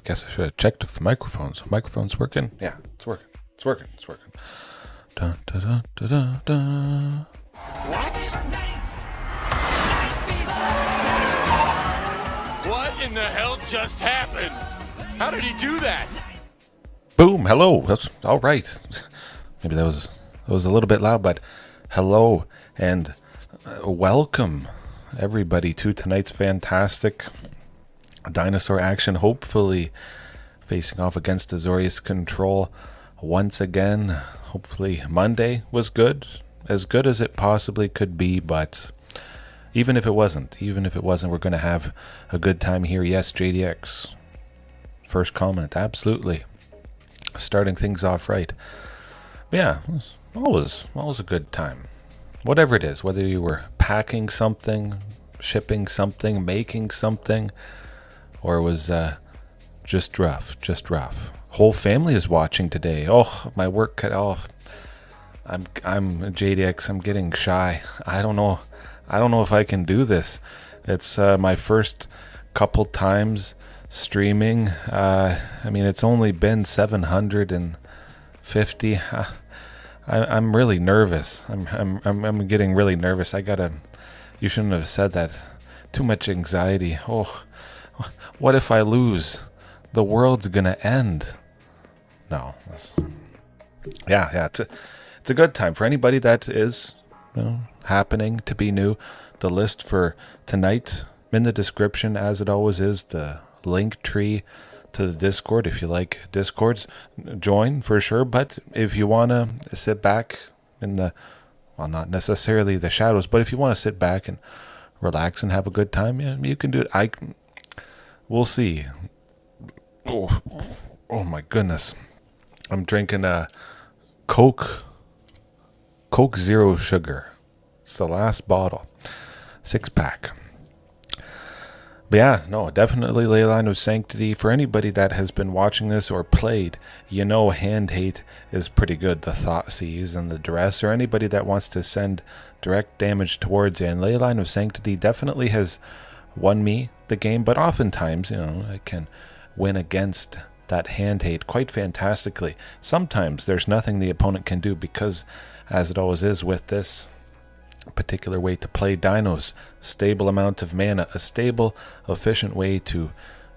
guess I should have checked if the microphone's working. Yeah, it's working. It's working. It's working. Dun, da, da, da, da, da. What? What in the hell just happened? How did he do that? Boom. Hello. That's all right. Maybe that was a little bit loud, but hello and welcome everybody to tonight's fantastic dinosaur action. Hopefully facing off against Azorius Control once again. Hopefully Monday was good as it possibly could be, but even if it wasn't, we're going to have a good time here. Yes, JDX. First comment, absolutely. Starting things off right. But yeah, it was always a good time. Whatever it is, whether you were packing something, shipping something, making something, or it was just rough. Whole family is watching today. Oh, my work cut off. I'm JDX. I'm getting shy. I don't know if I can do this. It's my first couple times streaming. I mean, it's only been 750. I'm really nervous. I'm getting really nervous. You shouldn't have said that. Too much anxiety. Oh, what if I lose? The world's gonna end. No. Yeah. It's a good time for anybody that is happening to be new. The list for tonight in the description, as it always is. The link tree to the Discord. If you like Discords, join for sure. But if you want to sit back in not necessarily the shadows, but if you want to sit back and relax and have a good time, yeah, you can do it. We'll see. Oh my goodness. I'm drinking a Coke Zero Sugar. It's the last bottle. 6-pack. But yeah, no, definitely Leyline of Sanctity. For anybody that has been watching this or played, hand hate is pretty good. The Thoughtseize and the Duress, or anybody that wants to send direct damage towards you. And Leyline of Sanctity definitely has won me the game, but oftentimes, I can win against that hand hate quite fantastically. Sometimes there's nothing the opponent can do because, as it always is with this particular way to play dinos, stable amount of mana, a stable, efficient way to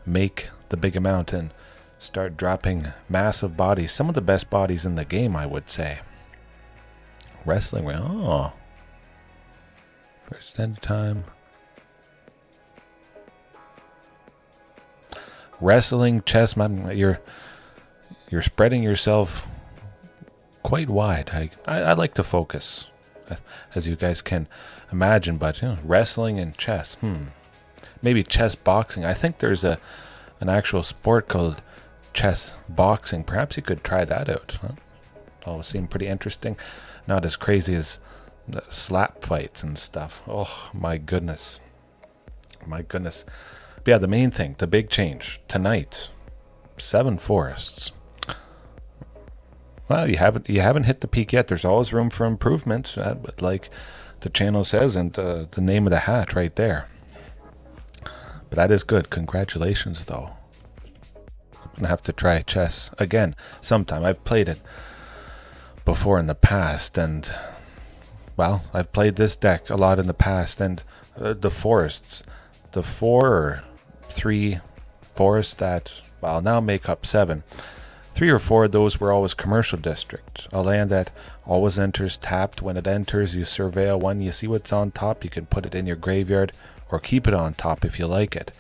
make the big amount and start dropping massive bodies. Some of the best bodies in the game, I would say. Wrestling, for extended time. Wrestling, chess, man, you're spreading yourself quite wide. I like to focus, as you guys can imagine, but wrestling and chess, maybe chess boxing. I think there's an actual sport called chess boxing. Perhaps you could try that out. Always seemed pretty interesting. Not as crazy as the slap fights and stuff. Oh my goodness. But yeah, the main thing, the big change tonight, 7 forests. Well, you haven't hit the peak yet. There's always room for improvement, but like the channel says, and the name of the hat right there. But that is good. Congratulations, though. I'm gonna have to try chess again sometime. I've played it before in the past, and I've played this deck a lot in the past. And the forests, the 4 or 3 forests that now make up 7. 3 or 4 of those were always commercial district, a land that always enters tapped. When it enters, you surveil one, you see what's on top, you can put it in your graveyard or keep it on top if you like it.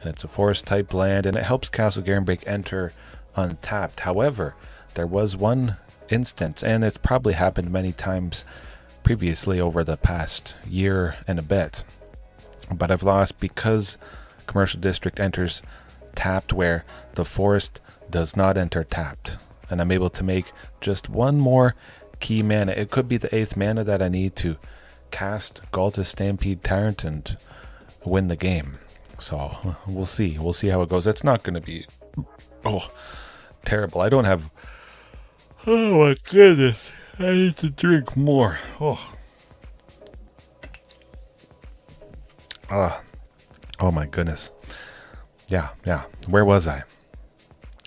And it's a forest type land, and it helps Castle Garenbrig enter untapped. However, there was one instance, and it's probably happened many times previously over the past year and a bit, but I've lost because commercial district enters tapped where the forest does not enter tapped, and I'm able to make just one more key mana. It could be the 8th mana that I need to cast Ghalta Stampede Tyrant and win the game. So we'll see how it goes. It's not going to be terrible. I don't have, oh my goodness, I need to drink more. Oh my goodness. Yeah. Where was I?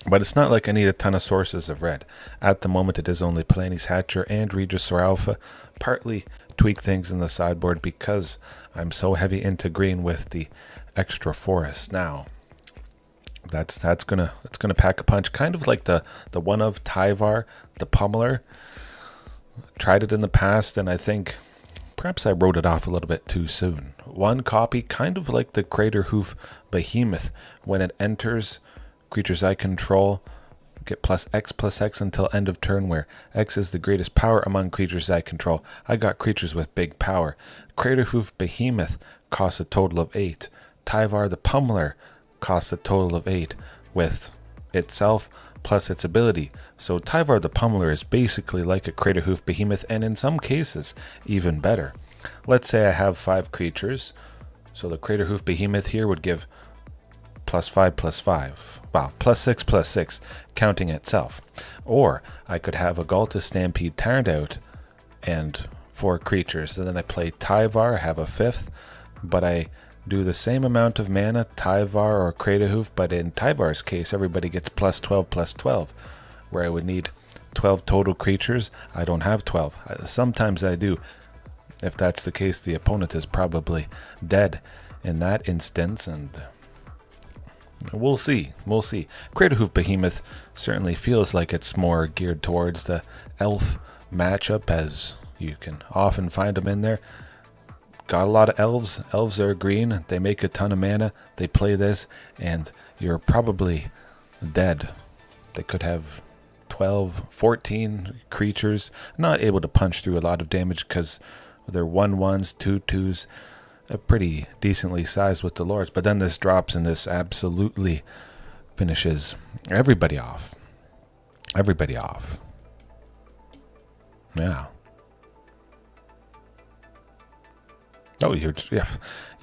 But it's not like I need a ton of sources of red. At the moment, it is only Palani's Hatcher and Regisaur Alpha. Partly tweak things in the sideboard because I'm so heavy into green with the extra forest. Now, that's gonna pack a punch. Kind of like the one of Tyvar, the Pummeler. Tried it in the past, and I think perhaps I wrote it off a little bit too soon. One copy, kind of like the Craterhoof Behemoth. When it enters creatures I control, get +X until end of turn, where X is the greatest power among creatures I control. I got creatures with big power. Craterhoof Behemoth costs a total of 8. Tyvar the Pummeler costs a total of 8 with itself plus its ability. So Tyvar the Pummeler is basically like a Craterhoof Behemoth, and in some cases even better. Let's say I have 5 creatures, so the Craterhoof Behemoth here would give +5/+5. Wow, +6/+6, counting itself. Or I could have a Ghalta Stampede Tyrant out and 4 creatures. And then I play Tyvar, I have a 5th, but I do the same amount of mana, Tyvar or Craterhoof, but in Tyvar's case, everybody gets +12/+12, where I would need 12 total creatures. I don't have 12. Sometimes I do. If that's the case, the opponent is probably dead in that instance, and we'll see. Craterhoof Behemoth certainly feels like it's more geared towards the elf matchup, as you can often find them in there. Got a lot of elves. Elves are green. They make a ton of mana. They play this, and you're probably dead. They could have 12, 14 creatures. Not able to punch through a lot of damage because they're 1/1s, 2/2s. Pretty decently sized with the lords, but then this drops and this absolutely finishes everybody off. Yeah. Oh, you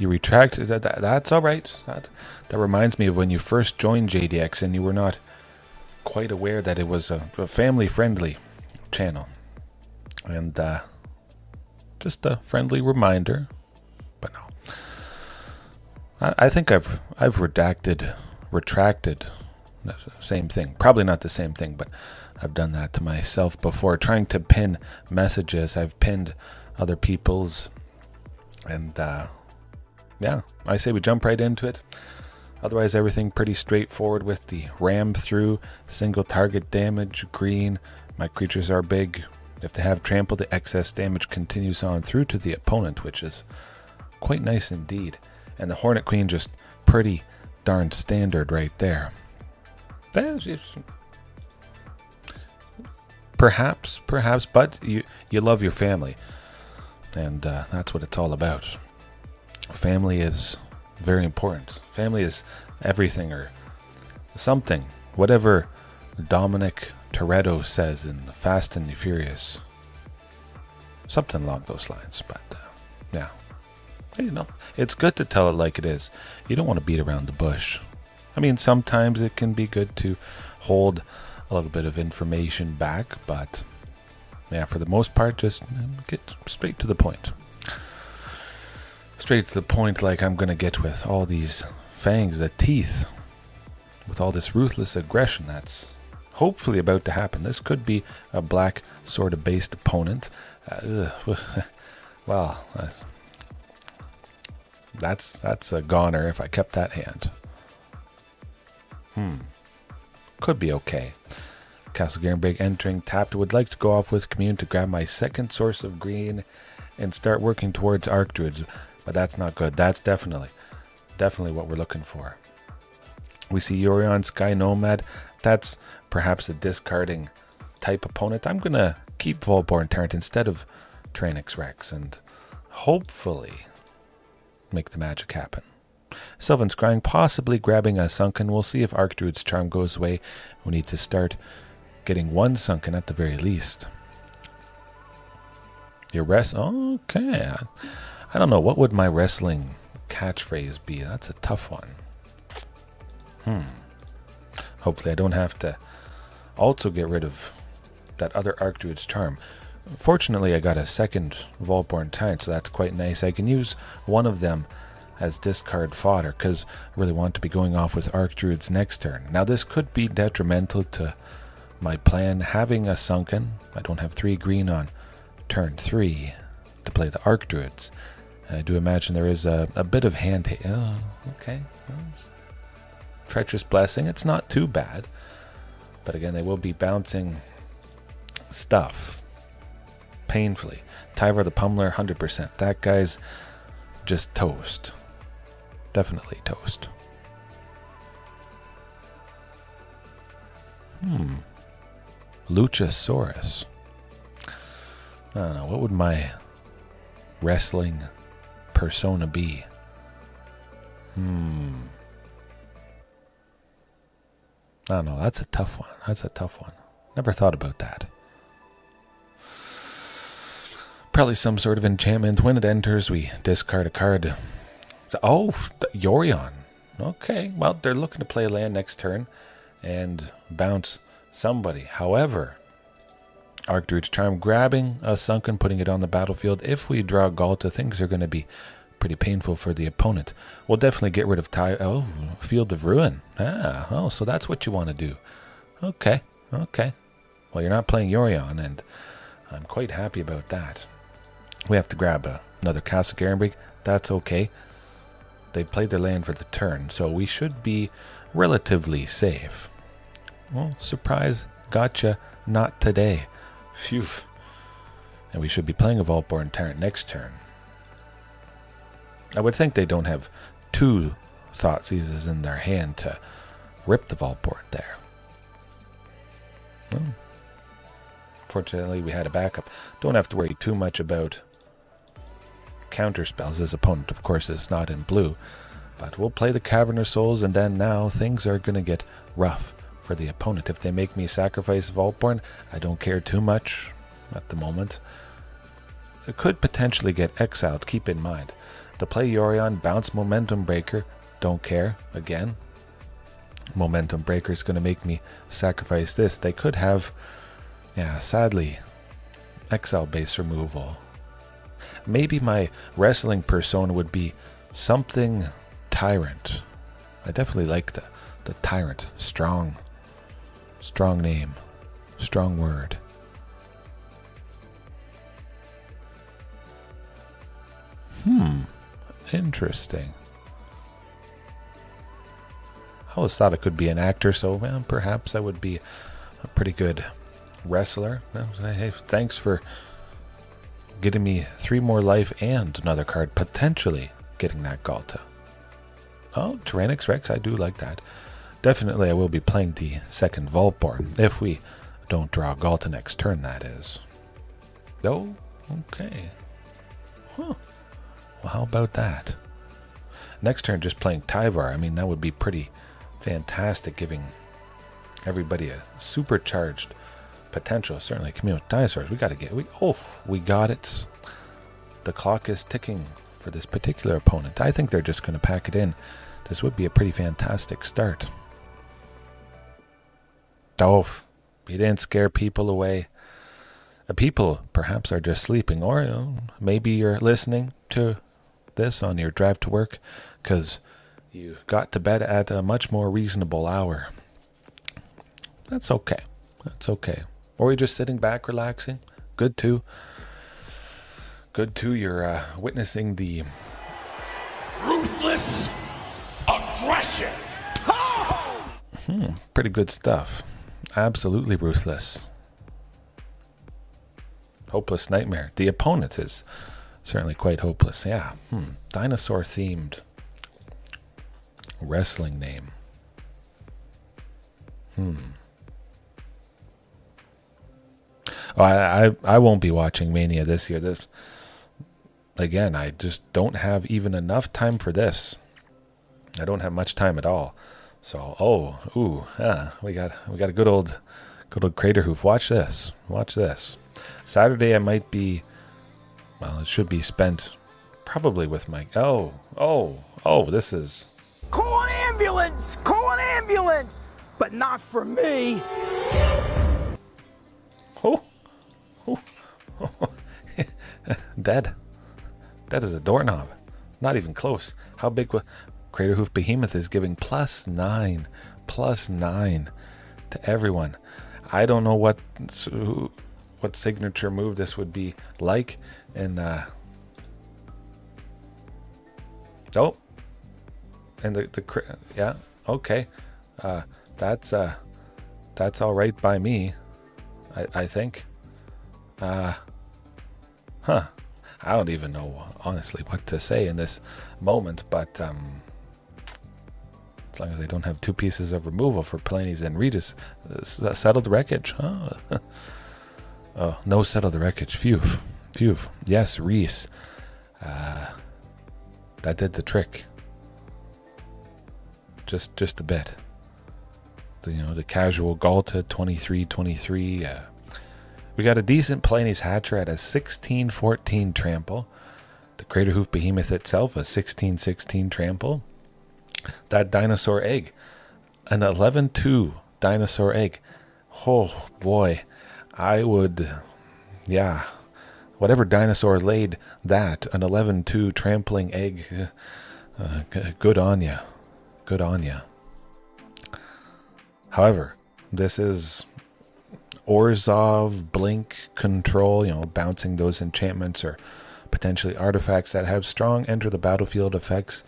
retract. That's all right. That reminds me of when you first joined JDX and you were not quite aware that it was a family-friendly channel, and just a friendly reminder. But no, I think I've retracted. Same thing. Probably not the same thing, but I've done that to myself before. Trying to pin messages, I've pinned other people's, and yeah, I say we jump right into it. Otherwise, everything pretty straightforward with the ram through, single target damage, green. My creatures are big. If they have trample, the excess damage continues on through to the opponent, which is quite nice indeed. And the Hornet Queen just pretty darn standard right there. Perhaps, but you love your family, and that's what it's all about. Family is very important. Family is everything, or something. Whatever Dominic Toretto says in The Fast and the Furious. Something along those lines, but yeah. Hey, it's good to tell it like it is. You don't want to beat around the bush. I mean, sometimes it can be good to hold a little bit of information back, but yeah, for the most part, just get straight to the point. Straight to the point, like I'm going to get with all these fangs, the teeth, with all this ruthless aggression that's hopefully about to happen. This could be a black sort of based opponent. Well, that's a goner if I kept that hand. Could be okay. Castle Garenbrig entering tapped. Would like to go off with Commune to grab my second source of green and start working towards Archdruids, but that's not good. That's definitely what we're looking for. We see Yorion, Sky Nomad. That's perhaps a discarding type opponent. I'm going to keep Vaultborn Tyrant instead of Tyrranax Rex and hopefully make the magic happen. Sylvan Scrying, possibly grabbing a Sunken. We'll see if Archdruid's charm goes away. We need to start getting one Sunken at the very least. Your rest? Okay. I don't know. What would my wrestling catchphrase be? That's a tough one. Hopefully I don't have to also get rid of that other Archdruid's charm. Fortunately, I got a second Vaultborn Tyrant, so that's quite nice. I can use one of them as discard fodder, because I really want to be going off with Archdruids next turn. Now this could be detrimental to my plan having a Sunken. I don't have 3 green on turn 3 to play the Archdruids. And I do imagine there is a bit of hand... Oh, okay. Treacherous Blessing, it's not too bad. But again, they will be bouncing stuff painfully. Tyvar the Pummeler, 100%. That guy's just toast. Definitely toast. Luchasaurus. I don't know, what would my wrestling persona be? I don't know, that's a tough one. That's a tough one. Never thought about that. Probably some sort of enchantment. When it enters, we discard a card. Oh, Yorion. Okay, well, they're looking to play a land next turn and bounce somebody. However, Archdruid's Charm grabbing a Sunken, putting it on the battlefield. If we draw Ghalta, things are going to be pretty painful for the opponent. We'll definitely get rid of Field of Ruin. So that's what you want to do. Okay. Well, you're not playing Yorion, and I'm quite happy about that. We have to grab another Castle Garenbrig. That's okay. They played their land for the turn, so we should be relatively safe. Well, surprise, gotcha, not today. Phew. And we should be playing a Vaultborn Tyrant next turn. I would think they don't have 2 Thoughtseizes in their hand to rip the Vaultborn there. Well, fortunately, we had a backup. Don't have to worry too much about counter spells. His opponent, of course, is not in blue. But we'll play the Cavern of Souls, and then now things are going to get rough for the opponent. If they make me sacrifice Vaultborn, I don't care too much at the moment. It could potentially get exiled, keep in mind. To play Yorion, bounce Momentum Breaker, don't care, again. Momentum Breaker is going to make me sacrifice this. They could have, sadly, exile base removal. Maybe my wrestling persona would be something Tyrant. I definitely like the Tyrant. Strong name. Strong word. Interesting. I always thought I could be an actor, so perhaps I would be a pretty good wrestler. Hey, thanks for getting me 3 more life and another card, potentially getting that Ghalta. Oh, Tyrranax Rex, I do like that. Definitely I will be playing the second Vaultborn, if we don't draw Ghalta next turn, that is. Oh, okay. Well, how about that? Next turn, just playing Tyvar. I mean, that would be pretty fantastic, giving everybody a supercharged potential. Certainly, Commune with Dinosaurs. We got it. The clock is ticking for this particular opponent. I think they're just going to pack it in. This would be a pretty fantastic start. Oh, you didn't scare people away. People perhaps are just sleeping, or maybe you're listening to this on your drive to work because you got to bed at a much more reasonable hour. That's okay. Or you're just sitting back relaxing. Good too. You're witnessing the Ruthless aggression. Pretty good stuff. Absolutely ruthless. Hopeless nightmare. The opponent is certainly quite hopeless. Yeah. Dinosaur themed wrestling name. Oh, I won't be watching Mania this year. Again, I just don't have even enough time for this. I don't have much time at all. So, we got a good old Craterhoof. Watch this. Saturday I might be, it should be spent probably with my, this is. Call an ambulance! But not for me! Dead as a doorknob. Not even close. How big was... Craterhoof Behemoth is giving +9. +9 to everyone. I don't know what signature move this would be like. And, oh. And yeah, okay. That's all right by me, I think. Huh. I don't even know, honestly, what to say in this moment, but as long as I don't have 2 pieces of removal for Palani's and Regis. Settled wreckage, huh? Oh, no settled wreckage. Phew. Yes, Reese. That did the trick. Just a bit. The casual Ghalta 23. We got a decent Palani's Hatcher at a 16-14 trample. The Craterhoof Behemoth itself a 16-16 trample. That dinosaur egg, an 11-2 dinosaur egg. Oh boy, I would, yeah. Whatever dinosaur laid that, an 11-2 trampling egg. Good on ya. Good on ya. However, this is Orzhov, blink, control, bouncing those enchantments or potentially artifacts that have strong enter the battlefield effects.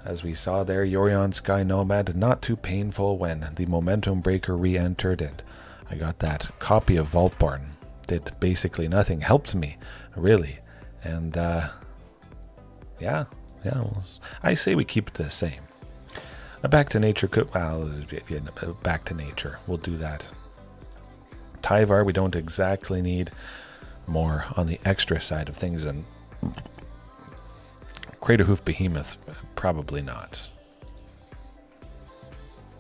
As we saw there, Yorion Sky Nomad, not too painful when the Momentum Breaker re-entered, and I got that copy of Vaultborn. Did basically nothing, helped me, really. And, yeah, I say we keep it the same. Back to nature, back to nature, we'll do that. Tyvar, we don't exactly need, more on the extra side of things, and Craterhoof Behemoth, probably not.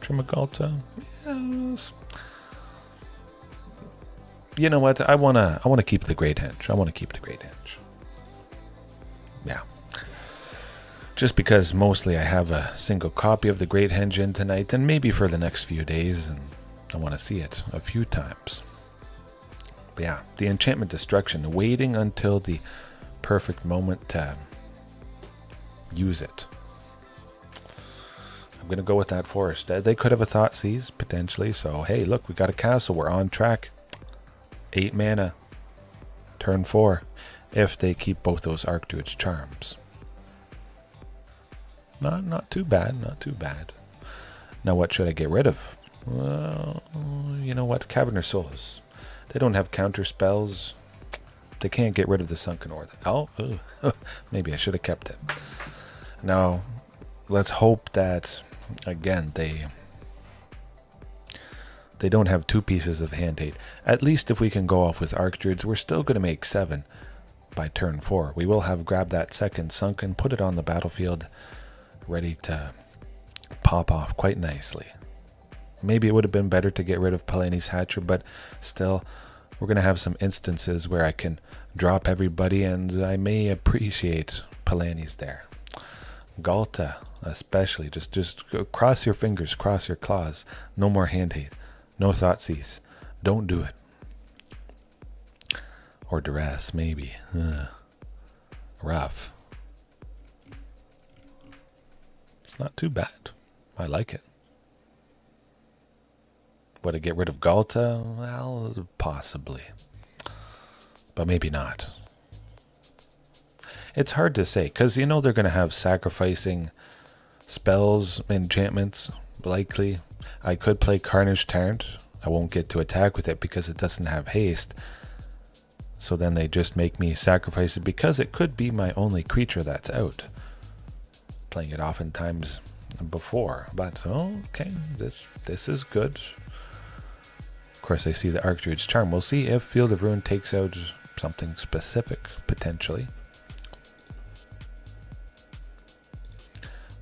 Ghalta, yes. You know what? I wanna keep the Great Henge. Yeah. Just because mostly I have a single copy of the Great Henge in tonight, and maybe for the next few days, and I want to see it a few times. But yeah, the Enchantment Destruction, waiting until the perfect moment to use it. I'm going to go with that Forest. They could have a Thought Seize, potentially, so hey, look, we got a castle, we're on track. 8 mana, turn 4, if they keep both those Archdruid's charms. Not too bad, not too bad. Now what should I get rid of? Well, you know what? Cavern of Souls. They don't have counter spells. They can't get rid of the Sunken Order. Oh, maybe I should have kept it. Now, let's hope that, again, they don't have 2 pieces of hand hate. At least if we can go off with Archdruids, we're still going to make 7 by turn 4. We will have grabbed that second Sunken, put it on the battlefield, ready to pop off quite nicely. Maybe it would have been better to get rid of Palani's Hatcher, but still, we're going to have some instances where I can drop everybody, and I may appreciate Palani's there. Ghalta, especially, just cross your fingers, cross your claws. No more hand hate, no Thought Seize. Don't do it. Or duress, maybe. Rough. It's not too bad. I like it. Would I get rid of Ghalta? Well, possibly. But maybe not. It's hard to say, because they're going to have sacrificing spells, enchantments, likely. I could play Carnage Tyrant. I won't get to attack with it because it doesn't have haste. So then they just make me sacrifice it because it could be my only creature that's out. Playing it oftentimes before. But, okay, this is good. Of course, I see the Archdruid's Charm. We'll see if Field of Ruin takes out something specific, potentially.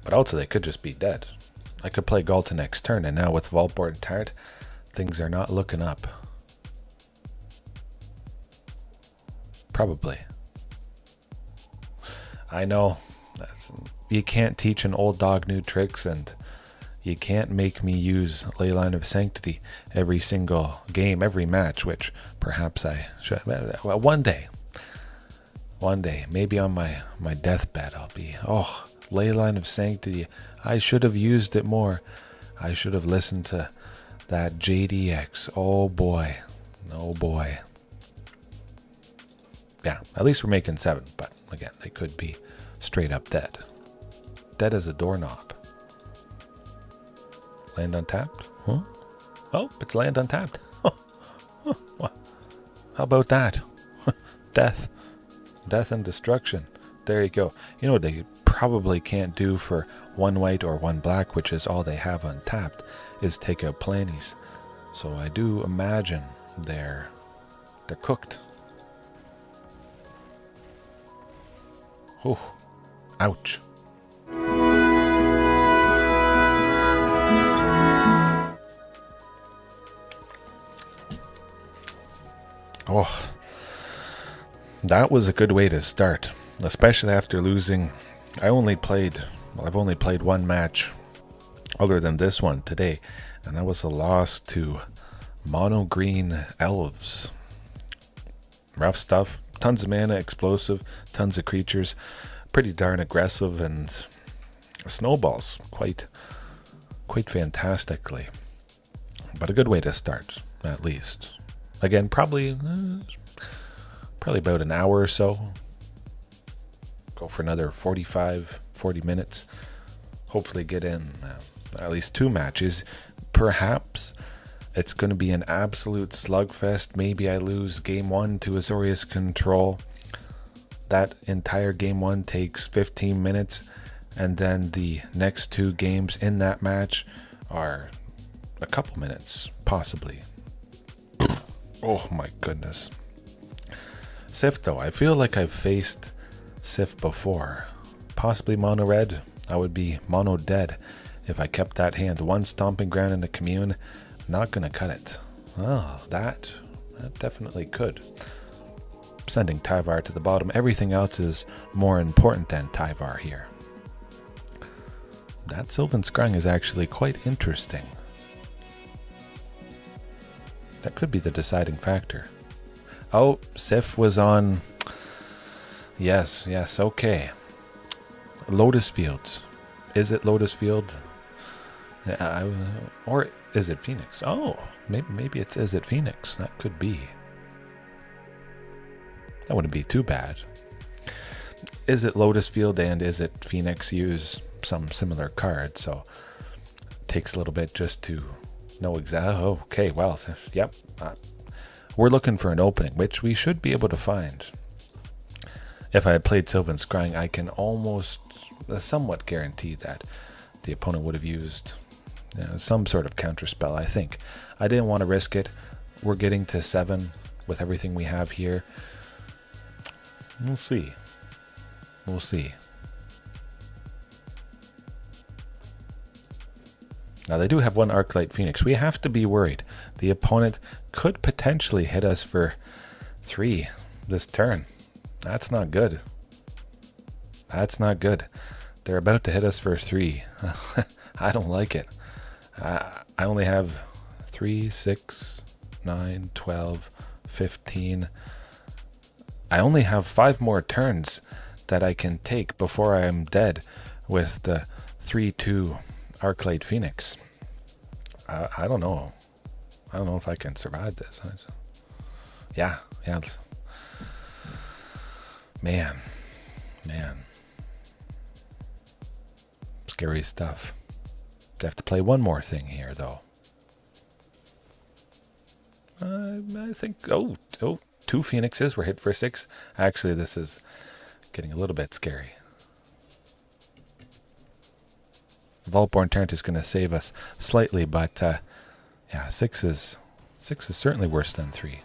But also, they could just be dead. I could play Ghalta next turn, and now with Vaultborn Tyrant, things are not looking up. Probably. I know. You can't teach an old dog new tricks, and you can't make me use Leyline of Sanctity every single game, every match, which perhaps I should. Well, one day One day, maybe on my deathbed, I'll be, oh, Leyline of Sanctity. I should have used it more. I should have listened to that JDX. Oh boy. Oh boy. Yeah, at least we're making 7, but again, they could be straight up dead. Dead as a doorknob. Land untapped? Huh? Oh, it's land untapped. How about that? Death. Death and destruction. There you go. You know what they probably can't do for 1 white or 1 black, which is all they have untapped, is take out Palani's. So I do imagine they're cooked. Oh, ouch. Oh, that was a good way to start, especially after losing. I've only played 1 match other than this one today, and that was a loss to mono green elves. Rough stuff, tons of mana, explosive, tons of creatures, pretty darn aggressive, and snowballs quite fantastically. But a good way to start, at least. Again, probably about an hour or so. Go for another 40 minutes. Hopefully get in at least 2 matches. Perhaps it's going to be an absolute slugfest. Maybe I lose game 1 to Azorius Control. That entire game 1 takes 15 minutes. And then the next 2 games in that match are a couple minutes, possibly. Oh my goodness. Sif though, I feel like I've faced Sif before. Possibly mono red. I would be mono dead if I kept that hand. 1 Stomping Ground in the Commune. Not gonna cut it. Oh, that definitely could. Sending Tyvar to the bottom. Everything else is more important than Tyvar here. That Sylvan Scrying is actually quite interesting. That could be the deciding factor. Oh, Sif was on. Yes, okay. Lotus Field. Is it Lotus Field? Or Izzet Phoenix? Oh, maybe it's Izzet Phoenix. That could be. That wouldn't be too bad. Izzet Lotus Field and Izzet Phoenix use some similar cards, so it takes a little bit just to know exactly. Oh, okay, well, yep. We're looking for an opening, which we should be able to find. If I had played Sylvan Scrying, I can almost somewhat guarantee that the opponent would have used some sort of counterspell, I think. I didn't want to risk it. We're getting to 7 with everything we have here. We'll see. We'll see. Now they do have 1 Arclight Phoenix. We have to be worried. The opponent could potentially hit us for 3 this turn. That's not good. That's not good. They're about to hit us for 3. I don't like it. I only have 3, 6, 9, 12, 15. I only have 5 more turns that I can take before I am dead with the 3/2 Arclight Phoenix. I don't know. I don't know if I can survive this. Yeah. Man. Scary stuff. I have to play one more thing here, though. I think, 2 Phoenixes were hit for 6. Actually, this is getting a little bit scary. Vaultborn Tyrant is going to save us slightly, but yeah, 6 is certainly worse than 3.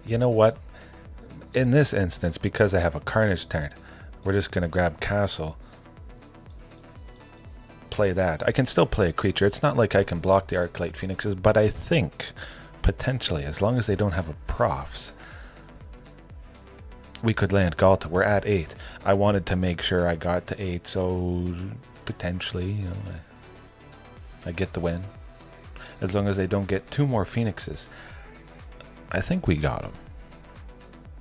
You know what? In this instance, because I have a Carnage Tyrant, we're just going to grab Castle, play that. I can still play a creature. It's not like I can block the Arclight Phoenixes, but I think potentially, as long as they don't have a Profs, we could land Ghalta. We're at 8. I wanted to make sure I got to 8, so potentially, I get the win. as long as they don't get 2 more Phoenixes. I think we got them.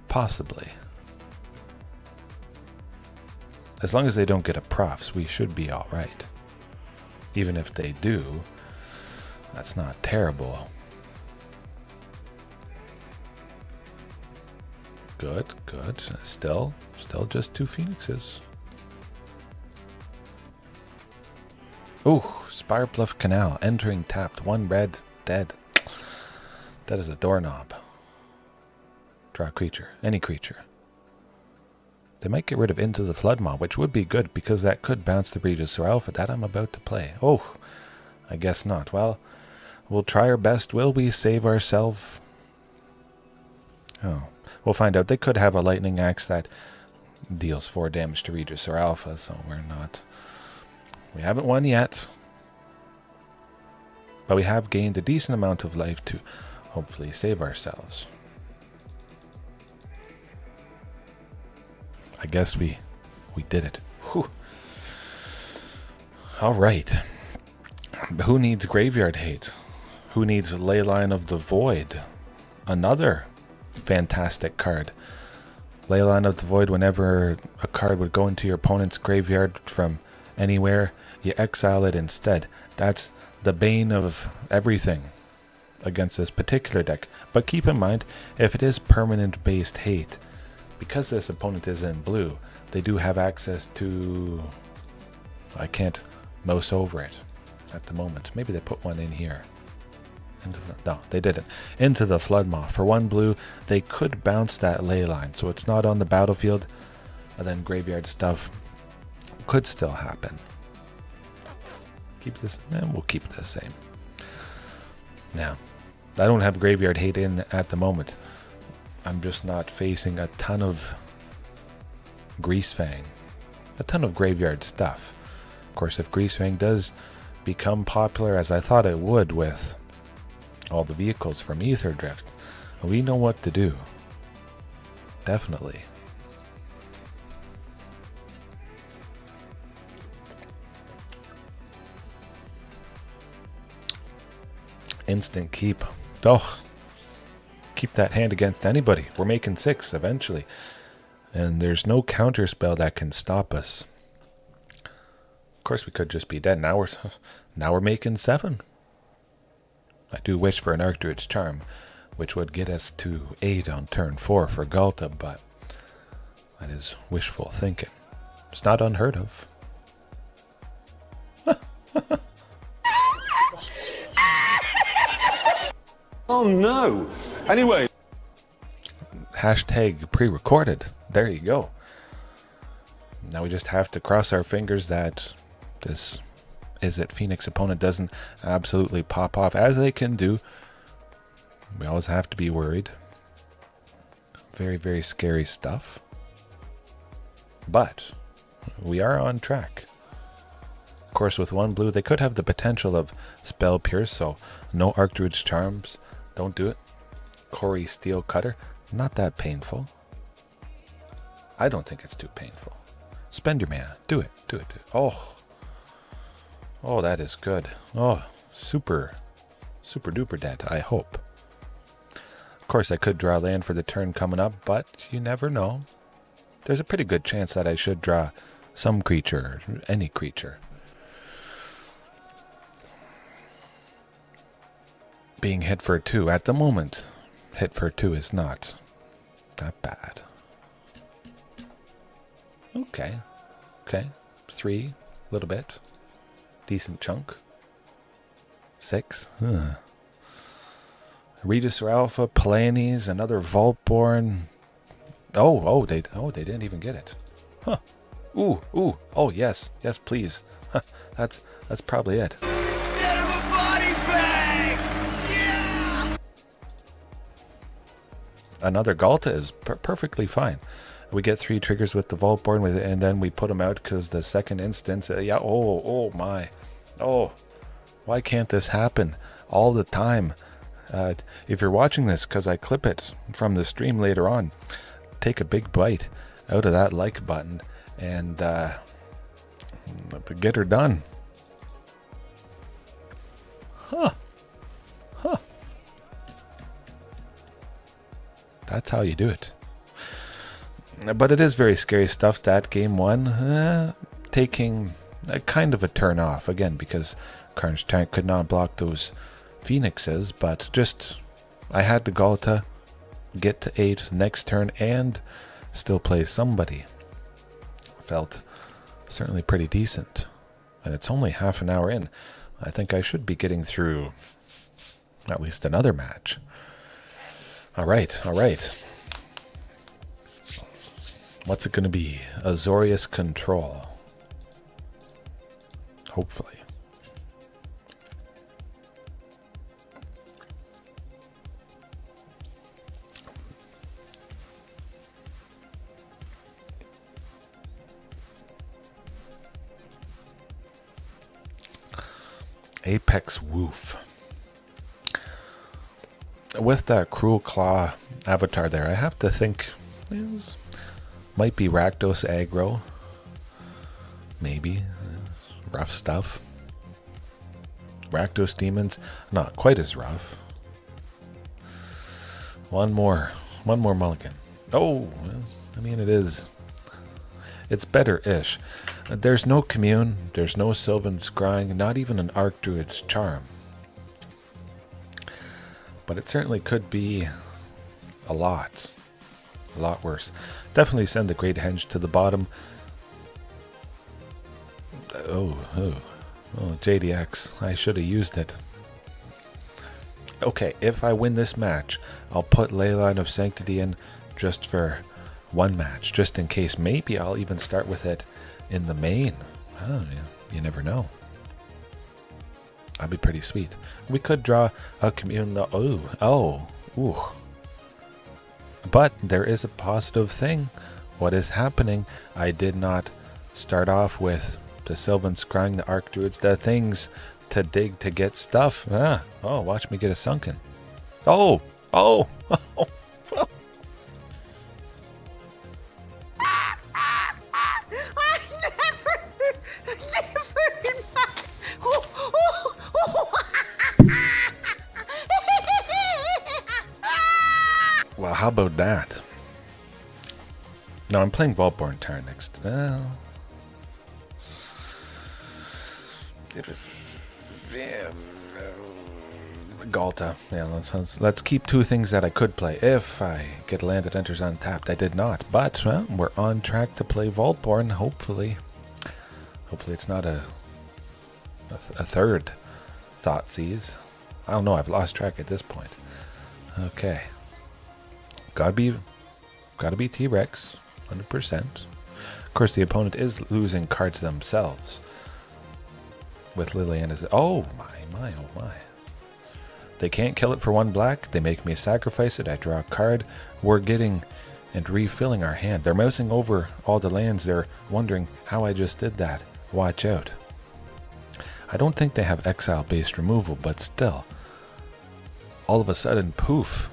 Possibly. As long as they don't get a profs, we should be alright. Even if they do, that's not terrible. Good, good. Still just 2 Phoenixes. Ooh, Spirebluff Canal. Entering tapped. 1 red. Dead. That is a doorknob. Draw a creature. Any creature. They might get rid of Into the Floodmaw, which would be good because that could bounce the Regisaur Alpha that I'm about to play. Oh, I guess not. Well, we'll try our best. Will we save ourselves? Oh, we'll find out. They could have a Lightning Axe that deals 4 damage to Regisaur Alpha, so we're not... We haven't won yet. But we have gained a decent amount of life to hopefully save ourselves. I guess we did it. Whew. All right. Who needs Graveyard Hate? Who needs Leyline of the Void? Another fantastic card. Leyline of the Void, whenever a card would go into your opponent's graveyard from anywhere, you exile it instead. That's the bane of everything against this particular deck. But keep in mind, if it is permanent based hate, because this opponent is in blue, they do have access to... I can't mouse over it at the moment. Maybe they put one in here. No, they didn't. Into the Floodmaw. For 1 blue, they could bounce that Leyline, so it's not on the battlefield, and then graveyard stuff could still happen. Keep this, and we'll keep it the same. Now, I don't have Graveyard Hate in at the moment. I'm just not facing a ton of Greasefang, a ton of graveyard stuff. Of course, if Greasefang does become popular, as I thought it would with all the vehicles from Ether Drift, we know what to do. Definitely. Instant keep. Oh, keep that hand against anybody. We're making 6 eventually. And there's no counter spell that can stop us. Of course, we could just be dead. Now we're making 7. I do wish for an Archdruid's Charm, which would get us to 8 on turn 4 for Ghalta, but that is wishful thinking. It's not unheard of. Oh no. Anyway. Hashtag pre-recorded. There you go. Now we just have to cross our fingers that this Izzet Phoenix opponent doesn't absolutely pop off, as they can do. We always have to be worried. Very, very scary stuff. But we are on track. Of course, with 1 blue, they could have the potential of Spell Pierce, so no Archdruid's Charms. Don't do it. Corey Steel Cutter. Not that painful. I don't think it's too painful. Spend your mana. Do it. Do it. Do it. Oh. Oh, that is good. Oh, super duper dead, I hope. Of course, I could draw land for the turn coming up, but you never know. There's a pretty good chance that I should draw some creature, any creature. Being hit for 2 at the moment, hit for 2 is not that bad. Okay. 3, a little bit. Decent chunk. 6. Regisaur Alpha, Palani's, another Vaultborn. Oh, they didn't even get it. Huh. Ooh. Oh, yes, please. Huh. That's probably it. Get him a body bag! Yeah! Another Ghalta is perfectly fine. We get 3 triggers with the Vaultborn, and then we put them out because the second instance. Yeah. Oh my. Oh, why can't this happen all the time? If you're watching this, because I clip it from the stream later on, take a big bite out of that like button and get her done. Huh. That's how you do it. But it is very scary stuff, that game 1. Taking a kind of a turn off, again, because Carnage Tyrant could not block those Phoenixes, but just, I had the Ghalta get to 8 next turn and still play somebody. Felt certainly pretty decent. And it's only half an hour in. I think I should be getting through at least another match. Alright. What's it going to be? Azorius Control. Hopefully. Apex Woof. With that Cruel Claw avatar there, I have to think might be Rakdos aggro. Maybe. Rough stuff. Rakdos Demons, not quite as rough. One more mulligan. Oh, I mean it's better-ish. There's no Commune, there's no Sylvan Scrying, not even an Archdruid's Charm. But it certainly could be a lot worse. Definitely send the Great Henge to the bottom. Oh, JDX, I should have used it. Okay, if I win this match, I'll put Leyline of Sanctity in just for one match, just in case. Maybe I'll even start with it in the main. Oh, yeah, you never know. That'd be pretty sweet. We could draw a Commune. Ooh. But there is a positive thing. What is happening? I did not start off with the Sylvan Scrying, the Archdruids, the things to dig to get stuff. Oh, watch me get a Sunken. Oh. Well, how about that? No, I'm playing Vaultborn Tyrant next. Ghalta. Yeah, let's keep two things that I could play. If I get land that enters untapped, I did not. But well, we're on track to play Vaultborn. Hopefully it's not a third Thoughtseize. I don't know. I've lost track at this point. Okay. Gotta be T-Rex, 100%. Of course, the opponent is losing cards themselves. With Liliana's. Oh my. They can't kill it for 1 black. They make me sacrifice it. I draw a card. We're getting and refilling our hand. They're mousing over all the lands. They're wondering how I just did that. Watch out. I don't think they have exile-based removal, but still. All of a sudden, poof.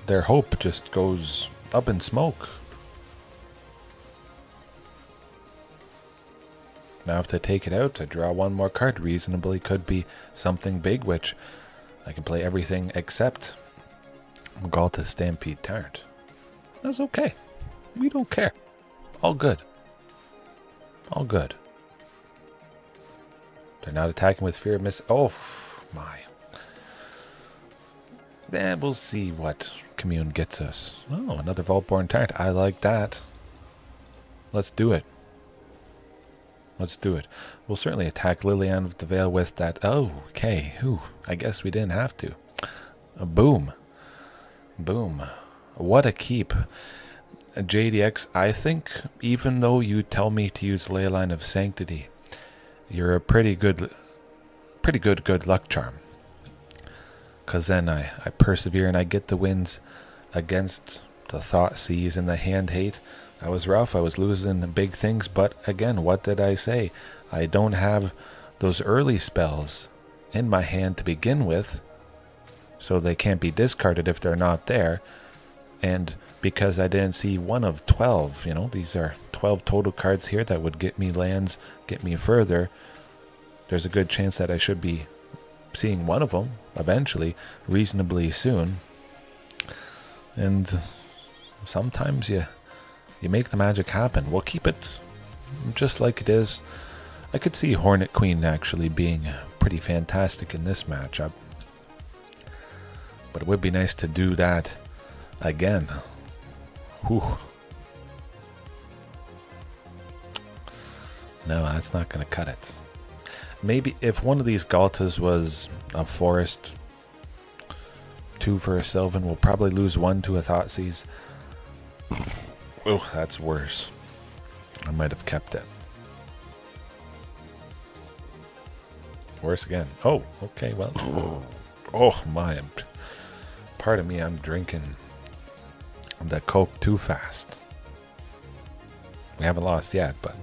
Their hope just goes up in smoke. Now if they take it out, I draw 1 more card. Reasonably could be something big, which I can play everything except Ghalta Stampede Tyrant. That's okay. We don't care. All good. All good. They're not attacking with fear of miss. Oh my. Then we'll see what Commune gets us. Oh, another Vaultborn Tyrant. I like that. Let's do it. We'll certainly attack Liliana of the Veil with that. Oh, okay. I guess we didn't have to. Boom. What a keep. JDX, I think even though you tell me to use Leyline of Sanctity, you're a pretty good luck charm. Because then I persevere and I get the wins against the Thoughtseize and the hand hate. I was rough. I was losing big things. But again, what did I say? I don't have those early spells in my hand to begin with. So they can't be discarded if they're not there. And because I didn't see 1 of 12, these are 12 total cards here that would get me lands, get me further. There's a good chance that I should be seeing 1 of them eventually, reasonably soon. And sometimes you make the magic happen. We'll keep it just like it is. I could see Hornet Queen actually being pretty fantastic in this matchup. But it would be nice to do that again. Whew. No, that's not going to cut it. Maybe if one of these Ghaltas was a forest, 2 for a Sylvan, we'll probably lose 1 to a Thoughtseize. Oh, that's worse. I might have kept it. Worse again. Oh, okay, well. Oh, my. Pardon me, I'm drinking the Coke too fast. We haven't lost yet, but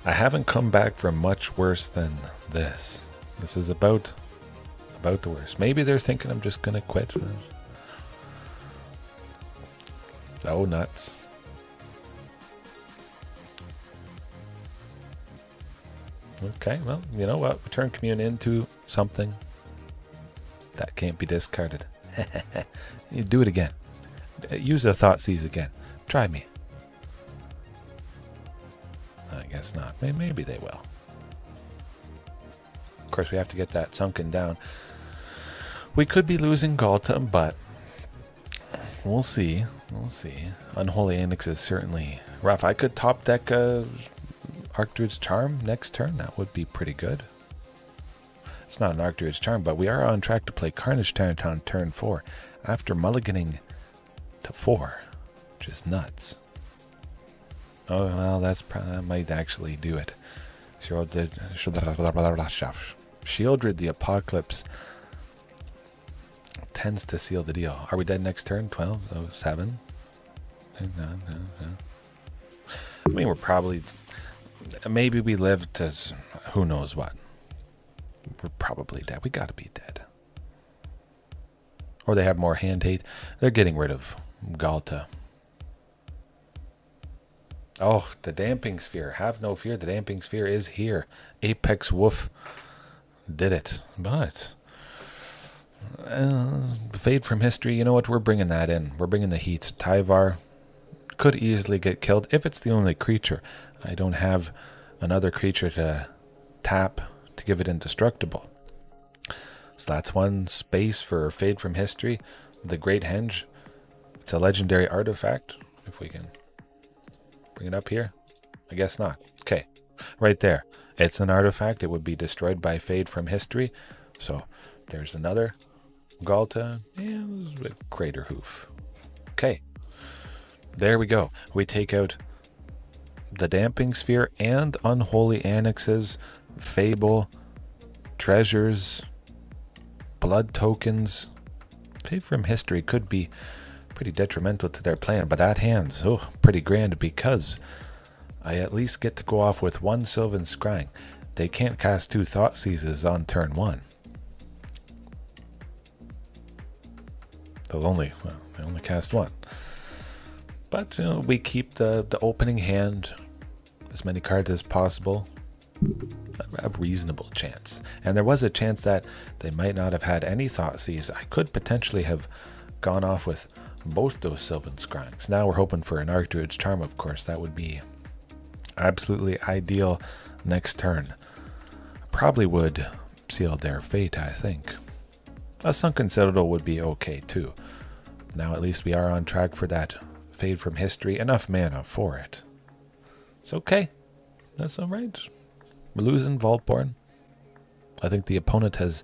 I haven't come back from much worse than this. This is about the worst. Maybe they're thinking I'm just going to quit. Oh, nuts. Okay, well, you know what? We turn Commune into something that can't be discarded. You do it again. Use a Thoughtseize again. Try me. I guess not. Maybe they will. Of course, we have to get that sunken down. We could be losing Ghalta, but we'll see. We'll see. Unholy Annex is certainly rough. I could top deck Archdruid's Charm next turn. That would be pretty good. It's not an Archdruid's Charm, but we are on track to play Carnage Tyrant on turn 4 after mulliganing to 4, which is nuts. Oh, well, that might actually do it. Shieldred the Apocalypse tends to seal the deal. Are we dead next turn? 12? Oh, 7? No. I mean, we're probably... Maybe we live to who knows what. We're probably dead. We gotta be dead. Or they have more hand hate. They're getting rid of Ghalta. Oh, the Damping Sphere. Have no fear. The Damping Sphere is here. Apex Wolf did it. But Fade from History, you know what? We're bringing that in. We're bringing the heat. Tyvar could easily get killed if it's the only creature. I don't have another creature to tap to give it indestructible. So that's one space for Fade from History. The Great Henge. It's a legendary artifact. If we can bring it up here. I guess not. Okay. Right there. It's an artifact. It would be destroyed by Fade from History. So there's another Ghalta and Craterhoof. Okay. There we go. We take out the Damping Sphere and Unholy Annexes, Fable, Treasures, Blood Tokens. Fade from History could be pretty detrimental to their plan, but that hand's pretty grand because I at least get to go off with 1 Sylvan Scrying. They can't cast 2 Thoughtseizes on turn 1. They only cast 1. But we keep the opening hand, as many cards as possible. A reasonable chance. And there was a chance that they might not have had any Thoughtseize. I could potentially have gone off with both those Sylvan Scryings. Now we're hoping for an Archdruid's Charm, of course. That would be absolutely ideal next turn. Probably would seal their fate, I think. A Sunken Citadel would be okay too. Now at least we are on track for that Fade from History. Enough mana for it. It's okay. That's alright. We're losing Vaultborn. I think the opponent has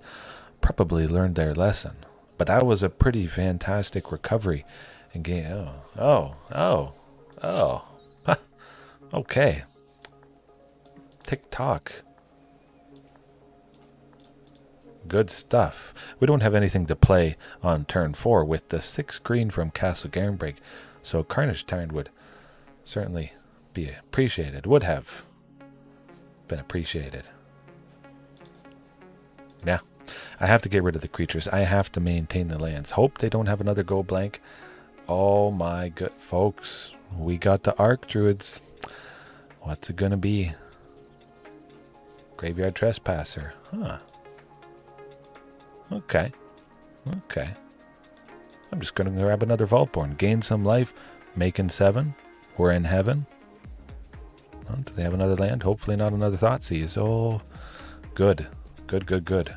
probably learned their lesson. But that was a pretty fantastic recovery in game. Oh. Okay. Tick-tock. Good stuff. We don't have anything to play on turn 4 with the 6 green from Castle Garenbrig. So Carnage Tyrant would certainly be appreciated. Would have been appreciated. Yeah. I have to get rid of the creatures. I have to maintain the lands. Hope they don't have another go blank. Oh my good folks. We got the Archdruids. What's it gonna be? Graveyard Trespasser. Huh. Okay. I'm just going to grab another Vaultborn. Gain some life. Making 7. We're in heaven. Oh, do they have another land? Hopefully not another Thoughtseize. Oh, good. Good, good, good.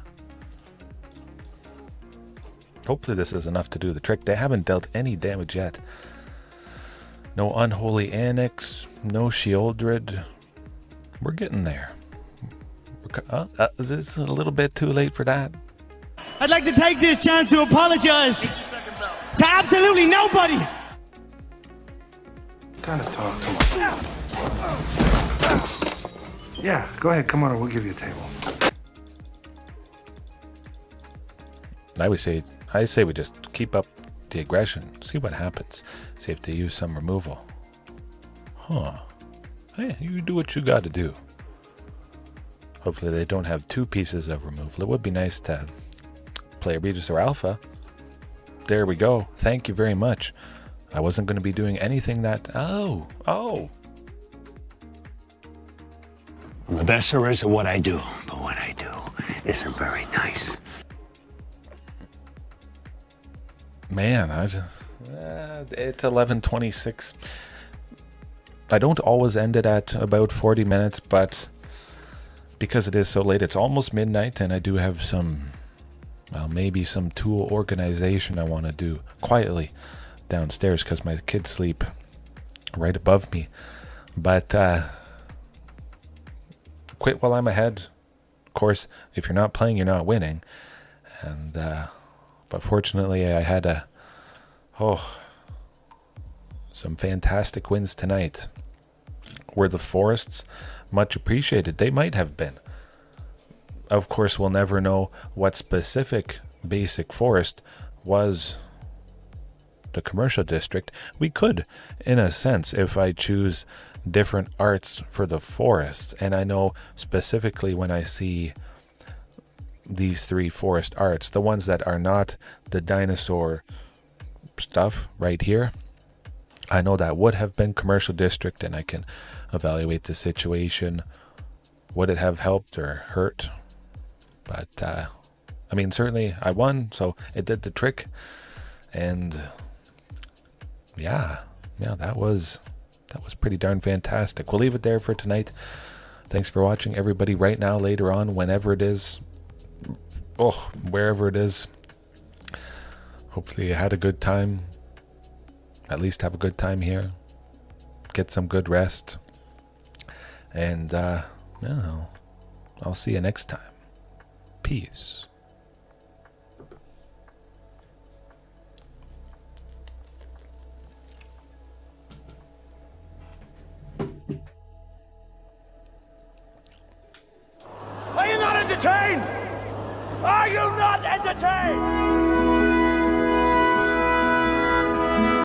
Hopefully this is enough to do the trick. They haven't dealt any damage yet. No Unholy Annex. No Sheoldred. We're getting there. This is a little bit too late for that. I'd like to take this chance to apologize to absolutely nobody. Kind of talk to him. Yeah, go ahead. Come on, and we'll give you a table. I say we just keep up the aggression. See what happens. See if they use some removal. Huh. Hey, you do what you got to do. Hopefully they don't have 2 pieces of removal. It would be nice to play a Regisaur Alpha. There we go. Thank you very much. I wasn't going to be doing anything that... Oh. I'm the best there is at what I do, but what I do isn't very nice. Man, it's 11:26. I don't always end it at about 40 minutes, but because it is so late, it's almost midnight, and I do have some, well, maybe some tool organization I want to do quietly downstairs because my kids sleep right above me. But quit while I'm ahead. Of course, if you're not playing, you're not winning. And but fortunately, I had some fantastic wins tonight. Were the forests much appreciated? They might have been. Of course, we'll never know what specific basic forest was the commercial district. We could, in a sense, if I choose different arts for the forests. And I know specifically when I see these 3 forest arts, the ones that are not the dinosaur stuff right here, I know that would have been commercial district, and I can evaluate the situation. Would it have helped or hurt? But I mean, certainly I won, so it did the trick. And yeah, that was pretty darn fantastic. We'll leave it there for tonight. Thanks for watching, everybody. Right now, later on, whenever it is, wherever it is, hopefully you had a good time. At least have a good time here. Get some good rest. And I'll see you next time. Peace. Are you not entertained? Are you not entertained?